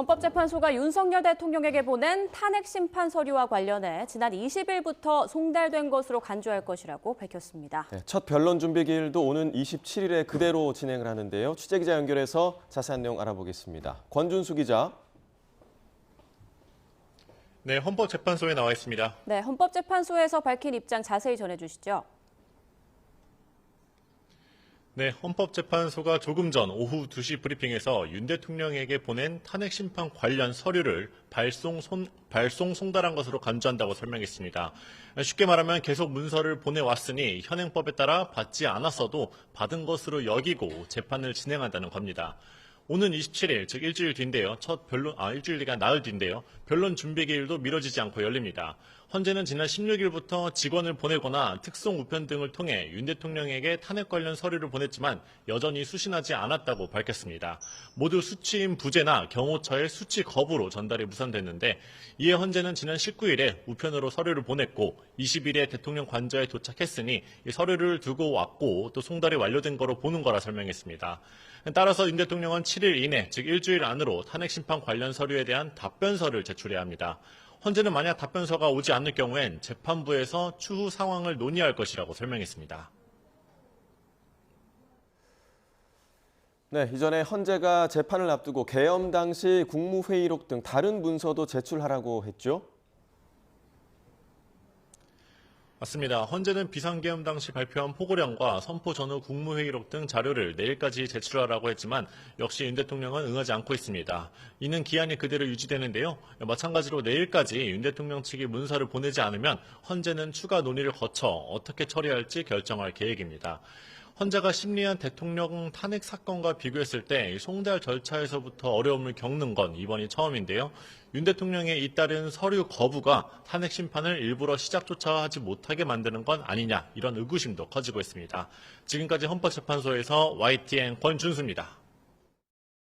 헌법재판소가 윤석열 대통령에게 보낸 탄핵 심판 서류와 관련해 지난 20일부터 송달된 것으로 간주할 것이라고 밝혔습니다. 네, 첫 변론 준비 기일도 오는 27일에 그대로 진행을 하는데요. 취재기자 연결해서 자세한 내용 알아보겠습니다. 권준수 기자. 네, 헌법재판소에 나와 있습니다. 네, 헌법재판소에서 밝힌 입장 자세히 전해주시죠. 네, 헌법재판소가 조금 전 오후 2시 브리핑에서 윤 대통령에게 보낸 탄핵 심판 관련 서류를 발송 송달한 것으로 간주한다고 설명했습니다. 쉽게 말하면 계속 문서를 보내왔으니 현행법에 따라 받지 않았어도 받은 것으로 여기고 재판을 진행한다는 겁니다. 오는 27일, 즉 일주일 뒤인데요. 일주일이 나흘 뒤인데요. 변론 준비 기일도 미뤄지지 않고 열립니다. 헌재는 지난 16일부터 직원을 보내거나 특송 우편 등을 통해 윤 대통령에게 탄핵 관련 서류를 보냈지만 여전히 수신하지 않았다고 밝혔습니다. 모두 수취인 부재나 경호처의 수취 거부로 전달이 무산됐는데 이에 헌재는 지난 19일에 우편으로 서류를 보냈고 20일에 대통령 관저에 도착했으니 이 서류를 두고 왔고 또 송달이 완료된 거로 보는 거라 설명했습니다. 따라서 윤 대통령은 7일 이내, 즉 일주일 안으로 탄핵 심판 관련 서류에 대한 답변서를 제출해야 합니다. 헌재는 만약 답변서가 오지 않을 경우엔 재판부에서 추후 상황을 논의할 것이라고 설명했습니다. 네, 이전에 헌재가 재판을 앞두고 계엄 당시 국무회의록 등 다른 문서도 제출하라고 했죠? 맞습니다. 헌재는 비상계엄 당시 발표한 포고령과 선포 전후 국무회의록 등 자료를 내일까지 제출하라고 했지만 역시 윤 대통령은 응하지 않고 있습니다. 이는 기한이 그대로 유지되는데요. 마찬가지로 내일까지 윤 대통령 측이 문서를 보내지 않으면 헌재는 추가 논의를 거쳐 어떻게 처리할지 결정할 계획입니다. 헌재가 심리한 대통령 탄핵 사건과 비교했을 때 송달 절차에서부터 어려움을 겪는 건 이번이 처음인데요. 윤 대통령의 잇따른 서류 거부가 탄핵 심판을 일부러 시작조차 하지 못하게 만드는 건 아니냐 이런 의구심도 커지고 있습니다. 지금까지 헌법재판소에서 YTN 권준수입니다.